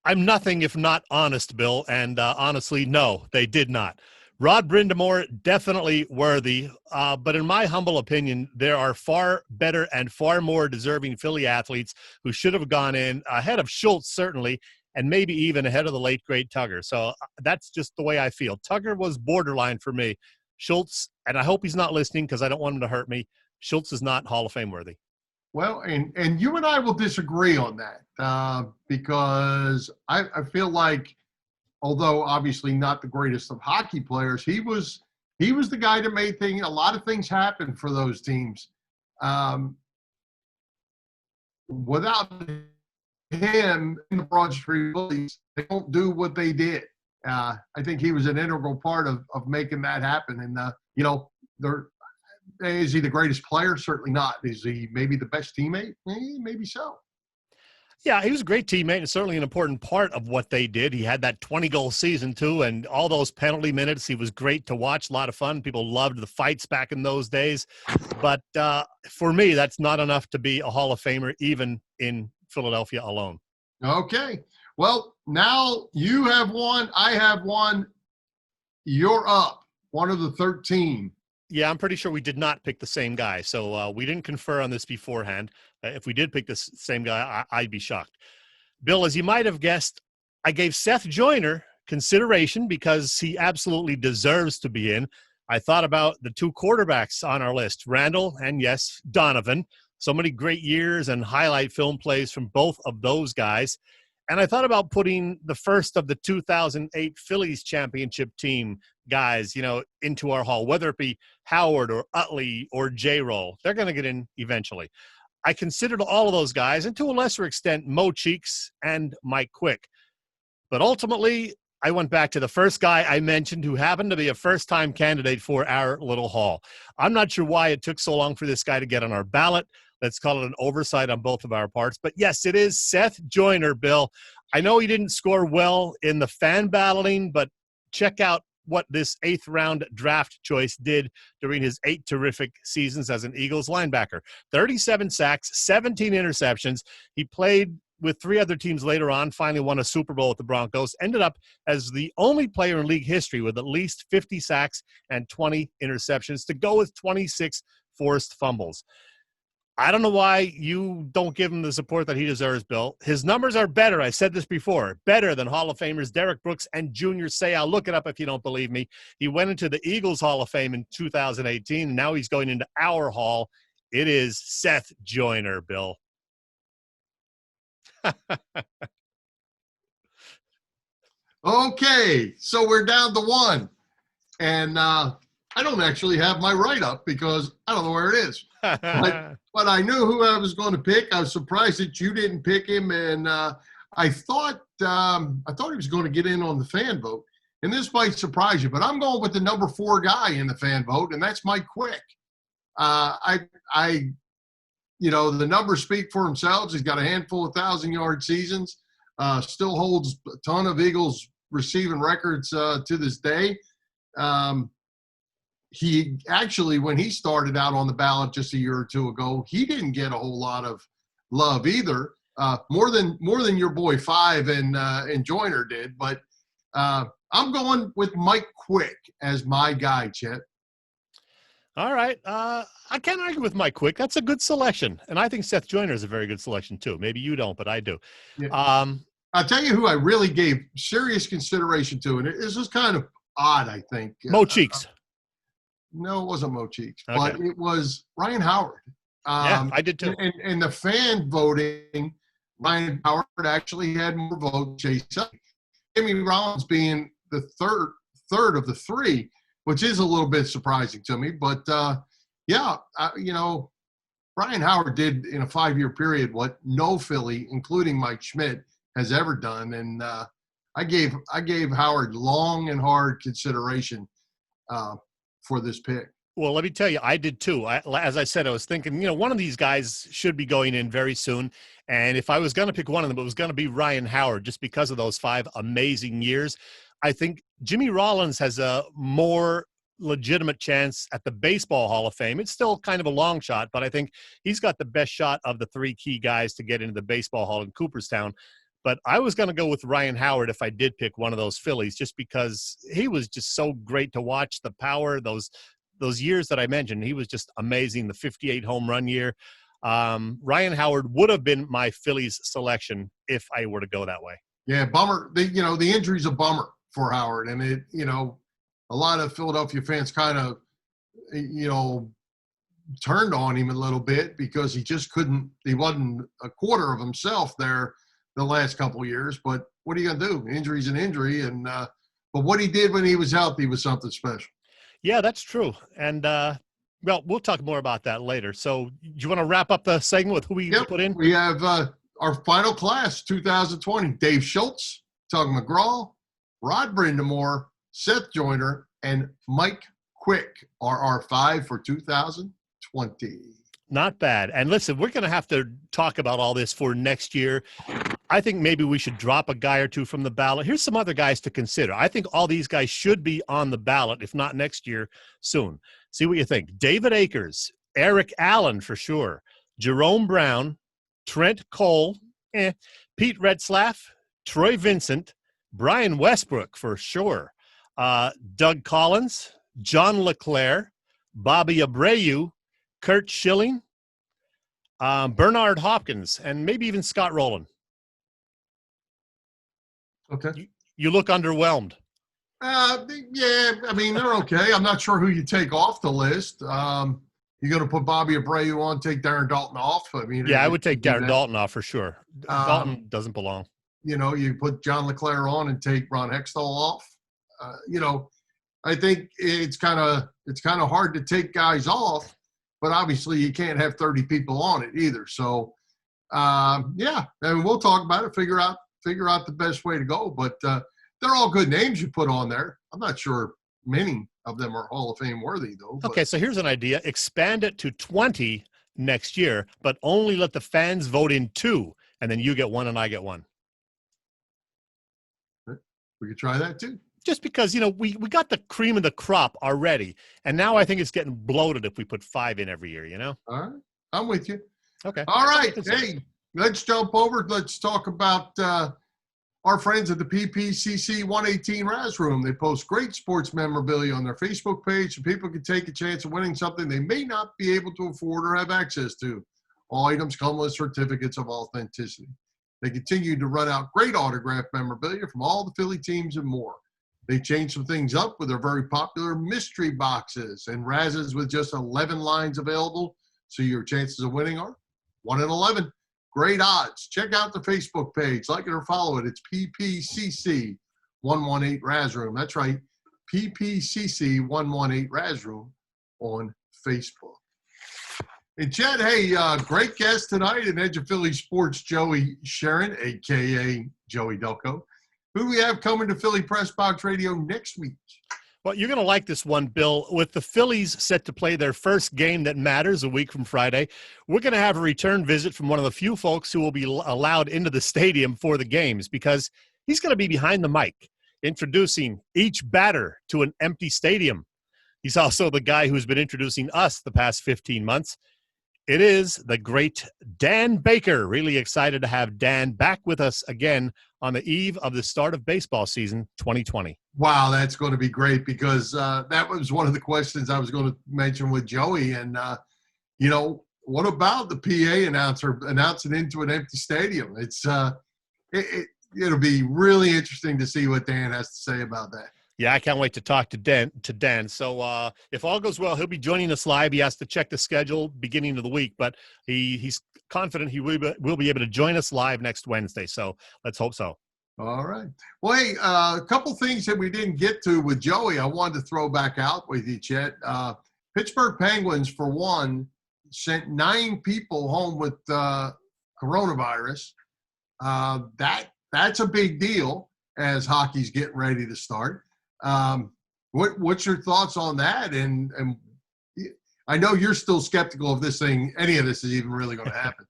I'm nothing if not honest, Bill, and honestly, no, they did not. Rod Brind'Amour, definitely worthy, but in my humble opinion, there are far better and far more deserving Philly athletes who should have gone in ahead of Schultz, certainly, and maybe even ahead of the late, great Tugger. So that's just the way I feel. Tugger was borderline for me. Schultz, and I hope he's not listening because I don't want him to hurt me, Schultz is not Hall of Fame worthy. Well, and you and I will disagree on that because I feel like, although obviously not the greatest of hockey players, he was the guy that made a lot of things happen for those teams. Without him in the Broad Street Bullies, they don't do what they did. I think he was an integral part of making that happen. And, is he the greatest player? Certainly not. Is he maybe the best teammate? Maybe so. Yeah, he was a great teammate and certainly an important part of what they did. He had that 20-goal season, too, and all those penalty minutes. He was great to watch, a lot of fun. People loved the fights back in those days. But for me, that's not enough to be a Hall of Famer, even in Philadelphia alone. Okay. Well, now you have one. I have one. You're up. One of the 13. Yeah, I'm pretty sure we did not pick the same guy. So we didn't confer on this beforehand. If we did pick the same guy, I'd be shocked. Bill, as you might have guessed, I gave Seth Joyner consideration because he absolutely deserves to be in. I thought about the 2 quarterbacks on our list, Randall and, yes, Donovan. So many great years and highlight film plays from both of those guys. And I thought about putting the first of the 2008 Phillies championship team guys, into our hall, whether it be Howard or Utley or J-Roll. They're going to get in eventually. I considered all of those guys, and to a lesser extent, Mo Cheeks and Mike Quick. But ultimately, I went back to the first guy I mentioned who happened to be a first-time candidate for our little hall. I'm not sure why it took so long for this guy to get on our ballot. Let's call it an oversight on both of our parts. But yes, it is Seth Joyner, Bill. I know he didn't score well in the fan battling, but check out what this 8th-round draft choice did during his 8 terrific seasons as an Eagles linebacker. 37 sacks, 17 interceptions. He played with 3 other teams later on, finally won a Super Bowl with the Broncos, ended up as the only player in league history with at least 50 sacks and 20 interceptions to go with 26 forced fumbles. I don't know why you don't give him the support that he deserves, Bill. His numbers are better. I said this before. Better than Hall of Famers Derek Brooks and Junior Seau. Look it up if you don't believe me. He went into the Eagles Hall of Fame in 2018, and now he's going into our hall. It is Seth Joyner, Bill. Okay, so we're down to one. And I don't actually have my write-up because I don't know where it is. But I knew who I was going to pick. I was surprised that you didn't pick him. And I thought he was going to get in on the fan vote. And this might surprise you, but I'm going with the number 4 guy in the fan vote, and that's Mike Quick. The numbers speak for themselves. He's got a handful of 1,000-yard seasons. Still holds a ton of Eagles receiving records to this day. He actually, when he started out on the ballot just a year or two ago, he didn't get a whole lot of love either. More than your boy Five and Joyner did. But I'm going with Mike Quick as my guy, Chet. All right. I can't argue with Mike Quick. That's a good selection. And I think Seth Joyner is a very good selection, too. Maybe you don't, but I do. Yeah. I'll tell you who I really gave serious consideration to, and this was kind of odd, I think. Mo Cheeks. No, it wasn't Mo Cheeks, Okay. but it was Ryan Howard. Yeah, I did, too. And the fan voting, Ryan Howard actually had more votes. Chase Jimmy Rollins being the third of the 3, which is a little bit surprising to me. But, Ryan Howard did in a 5-year period what no Philly, including Mike Schmidt, has ever done. And I gave Howard long and hard consideration for this pick. Well, let me tell you, I did too. As I said, I was thinking, one of these guys should be going in very soon. And if I was going to pick one of them, it was going to be Ryan Howard, just because of those 5 amazing years. I think Jimmy Rollins has a more legitimate chance at the Baseball Hall of Fame. It's still kind of a long shot, but I think he's got the best shot of the 3 key guys to get into the Baseball Hall in Cooperstown. But I was going to go with Ryan Howard if I did pick one of those Phillies, just because he was just so great to watch. The power, those years that I mentioned, he was just amazing. The 58 home run year. Ryan Howard would have been my Phillies selection if I were to go that way. Yeah, bummer. The injury's a bummer for Howard. And a lot of Philadelphia fans kind of, turned on him a little bit because he wasn't a quarter of himself there the last couple of years. But what are you going to do? Injury's an injury. And but what he did when he was healthy was something special. Yeah, that's true. And, we'll talk more about that later. So do you want to wrap up the segment with who we put in? We have our final class, 2020, Dave Schultz, Tug McGraw, Rod Brindamore, Seth Joyner, and Mike Quick are our 5 for 2020. Not bad. And listen, we're going to have to talk about all this for next year. I think maybe we should drop a guy or 2 from the ballot. Here's some other guys to consider. I think all these guys should be on the ballot, if not next year, soon. See what you think. David Akers, Eric Allen for sure, Jerome Brown, Trent Cole, Pete Retzlaff, Troy Vincent, Brian Westbrook for sure, Doug Collins, John LeClaire, Bobby Abreu, Kurt Schilling, Bernard Hopkins, and maybe even Scott Rowland. Okay. You look underwhelmed. Yeah, I mean, they're okay. I'm not sure who you take off the list. You're going to put Bobby Abreu on, take Darren Dalton off? I mean, yeah, I would take Darren Dalton off for sure. Dalton doesn't belong. You put John LeClaire on and take Ron Hextall off. I think it's kind of hard to take guys off, but obviously you can't have 30 people on it either. So, yeah, I mean, we'll talk about it, figure out the best way to go. But they're all good names you put on there. I'm not sure many of them are Hall of Fame worthy, though. But. Okay, so here's an idea. Expand it to 20 next year, but only let the fans vote in 2, and then you get 1 and I get 1. We could try that, too. Just because, we got the cream of the crop already, and now I think it's getting bloated if we put 5 in every year, All right. I'm with you. Okay. All right. Hey, let's jump over. Let's talk about our friends at the PPCC 118 Raz Room. They post great sports memorabilia on their Facebook page so people can take a chance of winning something they may not be able to afford or have access to. All items come with certificates of authenticity. They continue to run out great autographed memorabilia from all the Philly teams and more. They changed some things up with their very popular mystery boxes and razzes with just 11 lines available, so your chances of winning are 1 in 11. Great odds. Check out the Facebook page. Like it or follow it. It's PPCC 118 Raz Room. That's right, PPCC 118 Raz Room on Facebook. And Chet, hey, great guest tonight in Edge of Philly Sports, Joey Sheeran, a.k.a. Joey Delco. Who do we have coming to Philly Pressbox Radio next week? Well, you're going to like this one, Bill. With the Phillies set to play their first game that matters a week from Friday, we're going to have a return visit from one of the few folks who will be allowed into the stadium for the games, because he's going to be behind the mic introducing each batter to an empty stadium. He's also the guy who's been introducing us the past 15 months. It is the great Dan Baker. Really excited to have Dan back with us again on the eve of the start of baseball season 2020. Wow, that's going to be great, because that was one of the questions I was going to mention with Joey. And, what about the PA announcer announcing into an empty stadium? It'll be really interesting to see what Dan has to say about that. Yeah, I can't wait to talk to Dan. So if all goes well, he'll be joining us live. He has to check the schedule beginning of the week, but he's confident he will be able to join us live next Wednesday. So let's hope so. All right. Well, hey, a couple things that we didn't get to with Joey, I wanted to throw back out with you, Chet. Pittsburgh Penguins, for one, sent 9 people home with coronavirus. That's a big deal as hockey's getting ready to start. What's your thoughts on that? And I know you're still skeptical of any of this is even really going to happen.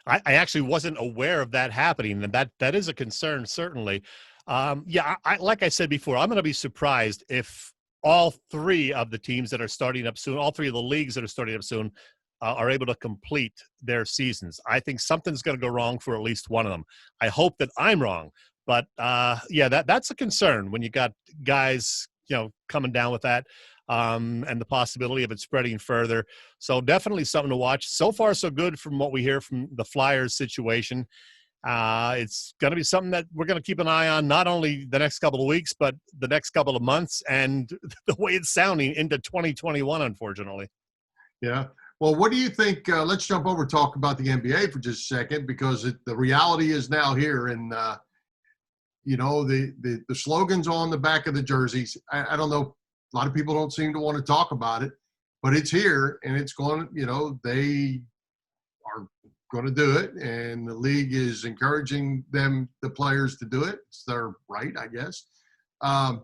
I actually wasn't aware of that happening, and that is a concern, certainly. Like I said before, I'm going to be surprised if all 3 of the teams that are starting up soon, all 3 of the leagues that are starting up soon, are able to complete their seasons. I think something's going to go wrong for at least one of them. I hope that I'm wrong. But, that's a concern when you got guys, coming down with that and the possibility of it spreading further. So definitely something to watch. So far, so good from what we hear from the Flyers situation. It's going to be something that we're going to keep an eye on, not only the next couple of weeks, but the next couple of months and the way it's sounding into 2021, unfortunately. Yeah. Well, what do you think? Let's jump over and talk about the NBA for just a second, because the reality is now here. And, the slogans on the back of the jerseys, I don't know, a lot of people don't seem to want to talk about it, but it's here and it's going, they are going to do it, and the league is encouraging the players to do it. It's their right, I guess. A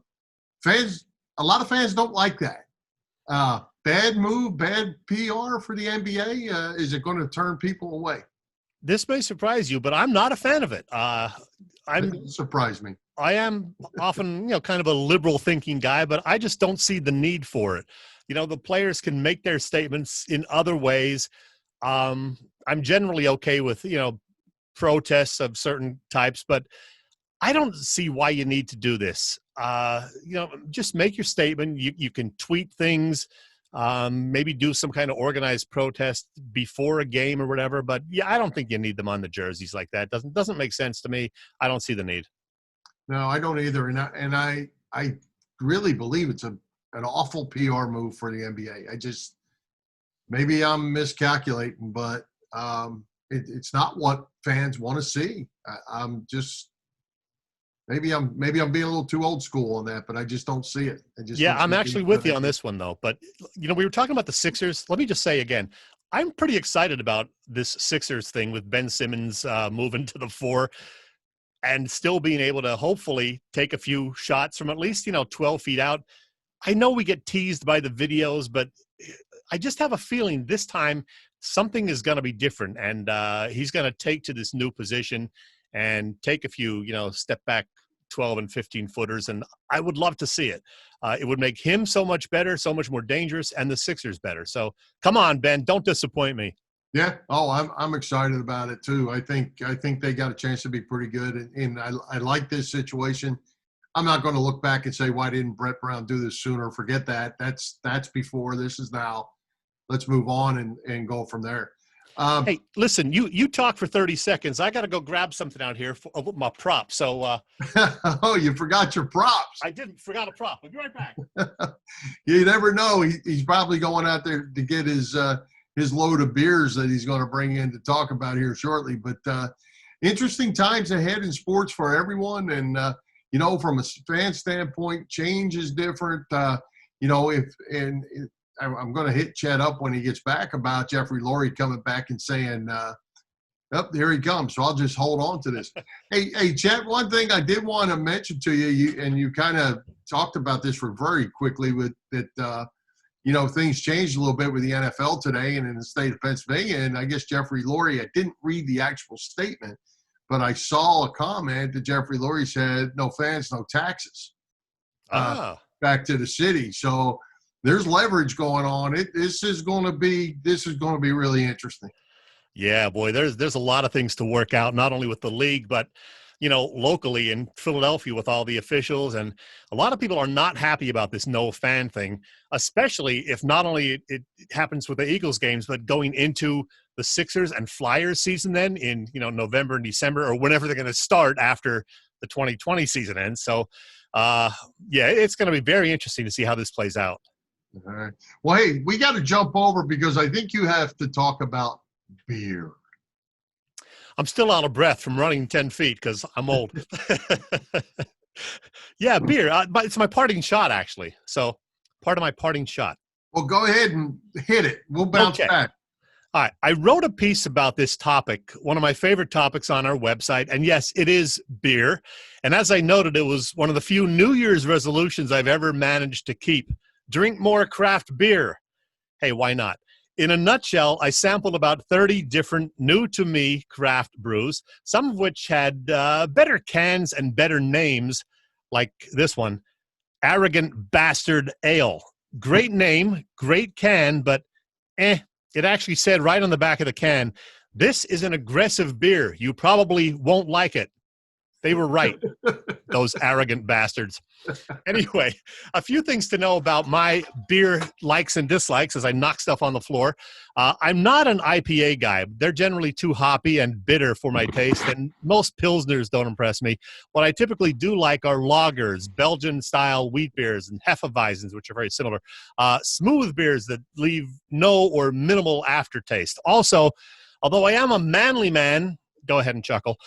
lot of fans don't like that. Bad move, bad PR for the NBA. Is it going to turn people away? This may surprise you, but I'm not a fan of it. It surprised me. I am often, kind of a liberal thinking guy, but I just don't see the need for it. The players can make their statements in other ways. I'm generally okay with, protests of certain types, but I don't see why you need to do this. Just make your statement. You can tweet things, maybe do some kind of organized protest before a game or whatever. But I don't think you need them on the jerseys like that. Doesn't make sense to me. I don't see the need. No, I don't either. And I really believe it's an awful PR move for the NBA. Maybe I'm miscalculating, but it's not what fans want to see. Maybe I'm being a little too old school on that, but I just don't see it. I'm actually with you on this one, though. But, we were talking about the Sixers. Let me just say again, I'm pretty excited about this Sixers thing with Ben Simmons moving to the 4 and still being able to hopefully take a few shots from at least, 12 feet out. I know we get teased by the videos, but I just have a feeling this time something is going to be different, and he's going to take to this new position and take a few, step back 12 and 15 footers. And I would love to see it. It would make him so much better, so much more dangerous, and the Sixers better. So come on, Ben, don't disappoint me. Yeah. Oh, I'm excited about it too. I think they got a chance to be pretty good. And I like this situation. I'm not going to look back and say, why didn't Brett Brown do this sooner? Forget that. That's before. This is now. Let's move on and go from there. Hey, listen, you talk for 30 seconds. I got to go grab something out here for my prop. So Oh, you forgot your props. I didn't forgot a prop. I'll be right back. You never know. He's probably going out there to get his load of beers that he's going to bring in to talk about here shortly. But interesting times ahead in sports for everyone. And, from a fan standpoint, change is different. I'm going to hit Chet up when he gets back about Jeffrey Lurie coming back and saying, here he comes. So I'll just hold on to this. Hey, Chet, one thing I did want to mention to you, and you kind of talked about this very quickly with that, things changed a little bit with the NFL today and in the state of Pennsylvania. And I guess Jeffrey Lurie, I didn't read the actual statement, but I saw a comment that Jeffrey Lurie said, no fans, no taxes, back to the city. So there's leverage going on. This is going to be really interesting. Yeah, boy, there's a lot of things to work out, not only with the league, but locally in Philadelphia with all the officials. And a lot of people are not happy about this no fan thing, especially if not only it happens with the Eagles games, but going into the Sixers and Flyers season then in, November and December or whenever they're going to start after the 2020 season ends. So, it's going to be very interesting to see how this plays out. All right. Well, hey, we got to jump over because I think you have to talk about beer. I'm still out of breath from running 10 feet because I'm old. Yeah, beer. But it's my parting shot, actually. So part of my parting shot. Well, go ahead and hit it. We'll bounce back. All right. I wrote a piece about this topic, one of my favorite topics on our website. And yes, it is beer. And as I noted, it was one of the few New Year's resolutions I've ever managed to keep. Drink more craft beer. Hey, why not? In a nutshell, I sampled about 30 different new-to-me craft brews, some of which had better cans and better names, like this one, Arrogant Bastard Ale. Great name, great can, but it actually said right on the back of the can, this is an aggressive beer. You probably won't like it. They were right, those arrogant bastards. Anyway, a few things to know about my beer likes and dislikes as I knock stuff on the floor. I'm not an IPA guy. They're generally too hoppy and bitter for my taste, and most Pilsners don't impress me. What I typically do like are lagers, Belgian-style wheat beers, and Hefeweizens, which are very similar. Smooth beers that leave no or minimal aftertaste. Also, although I am a manly man, go ahead and chuckle.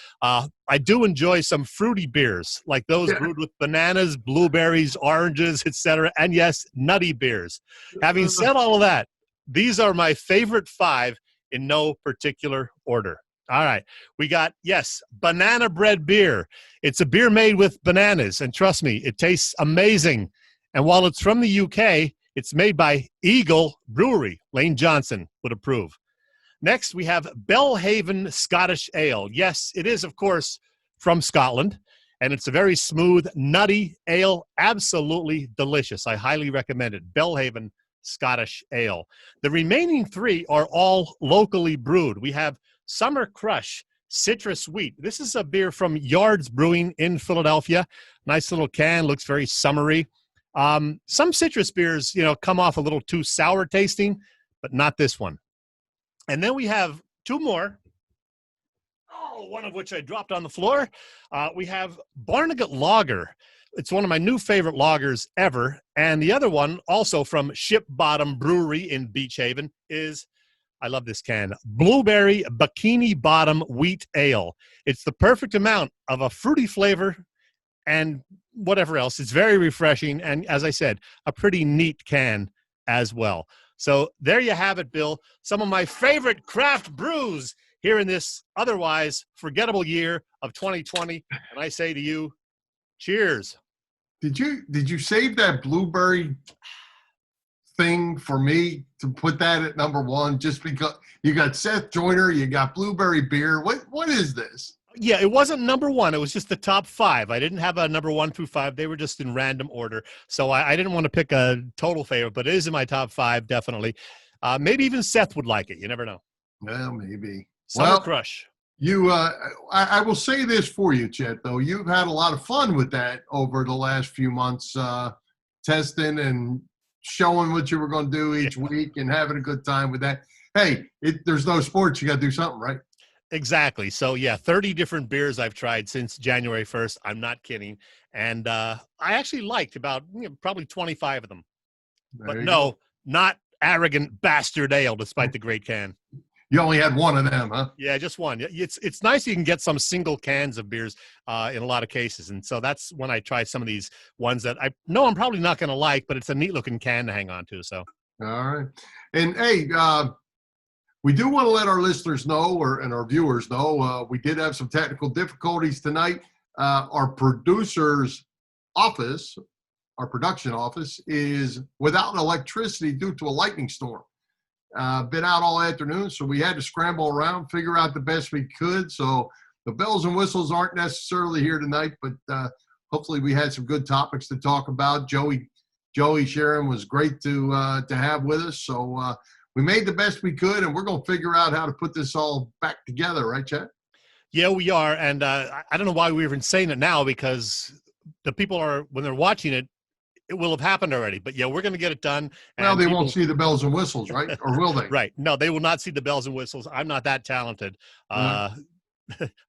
I do enjoy some fruity beers, like those brewed with bananas, blueberries, oranges, etc. And yes, nutty beers. Having said all of that, these are my favorite 5 in no particular order. All right. We got, banana bread beer. It's a beer made with bananas, and trust me, it tastes amazing. And while it's from the UK, it's made by Eagle Brewery. Lane Johnson would approve. Next, we have Belhaven Scottish Ale. Yes, it is, of course, from Scotland, and it's a very smooth, nutty ale, absolutely delicious. I highly recommend it, Belhaven Scottish Ale. The remaining 3 are all locally brewed. We have Summer Crush Citrus Wheat. This is a beer from Yards Brewing in Philadelphia. Nice little can, looks very summery. Some citrus beers, come off a little too sour tasting, but not this one. And then we have 2 more. One of which I dropped on the floor. We have Barnegat Lager. It's one of my new favorite lagers ever. And the other one, also from Ship Bottom Brewery in Beach Haven, is, I love this can, Blueberry Bikini Bottom Wheat Ale. It's the perfect amount of a fruity flavor and whatever else. It's very refreshing. And as I said, a pretty neat can as well. So there you have it, Bill. Some of my favorite craft brews here in this otherwise forgettable year of 2020. And I say to you, cheers. Did you save that blueberry thing for me to put that at number 1 just because you got Seth Joyner, you got blueberry beer? What is this? Yeah, it wasn't number 1. It was just the top 5. I didn't have a number 1 through 5. They were just in random order. So I didn't want to pick a total favorite, but it is in my top 5, definitely. Maybe even Seth would like it. You never know. Well, maybe. Summer Crush. I will say this for you, Chet, though. You've had a lot of fun with that over the last few months, testing and showing what you were going to do each week and having a good time with that. hey, there's no sports. You got to do something, right? Exactly. So yeah, 30 different beers I've tried since January 1st. I'm not kidding. And I actually liked about probably 25 of them. But There you no, go. not arrogant bastard ale, despite the great can. You only had one of them, huh? Yeah, just one. It's nice you can get some single cans of beers in a lot of cases. And so that's when I try some of these ones that I know I'm probably not going to like, but it's a neat looking can to hang on to. So. All right. And hey, we do want to let our listeners know, and our viewers know, we did have some technical difficulties tonight. Our producer's office, our production office, is without electricity due to a lightning storm. Been out all afternoon, so we had to scramble around, figure out the best we could. So the bells and whistles aren't necessarily here tonight, but hopefully we had some good topics to talk about. Joey Sheeran was great to have with us. So we made the best we could, and we're going to figure out how to put this all back together, right, Chet? Yeah, we are. And I don't know why we're even saying it now, because the people when they're watching it, it will have happened already. But yeah, we're going to get it done. Well, they won't see the bells and whistles, right? Or will they? Right. No, they will not see the bells and whistles. I'm not that talented. Unless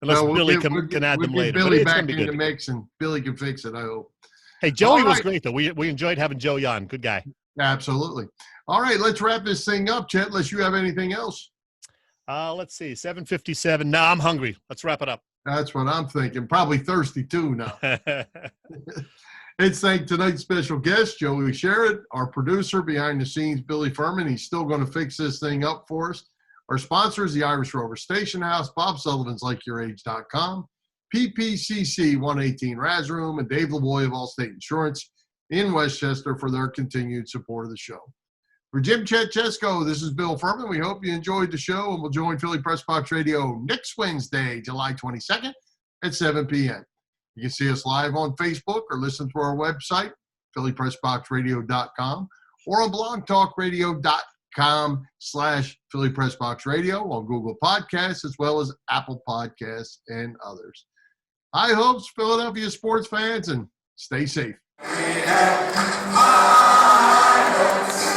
Well, Billy can add them later. Billy But it's back gonna be in good. the mix, and Billy can fix it, I hope. Hey, Joey All was right. great, though. We enjoyed having Joey on. Good guy. Absolutely. All right, let's wrap this thing up, Chet, unless you have anything else. Let's see. 7:57. No, I'm hungry. Let's wrap it up. That's what I'm thinking. Probably thirsty, too, now. Let's thank tonight's special guest, Joey Sheeran, our producer behind the scenes, Billy Furman. He's still going to fix this thing up for us. Our sponsors, the Irish Rover Station House, Bob Sullivan's LikeYourAge.com, PPCC 118 Raz Room, and Dave LeBoy of Allstate Insurance in Westchester for their continued support of the show. For Jim Chet Chesko, this is Bill Furman. We hope you enjoyed the show, and we'll join Philly Pressbox Radio next Wednesday, July 22nd at 7 p.m. You can see us live on Facebook or listen to our website, phillypressboxradio.com, or on blogtalkradio.com/Philly Pressbox Radio on Google Podcasts, as well as Apple Podcasts and others. High hopes, Philadelphia sports fans, and stay safe. We have high hopes.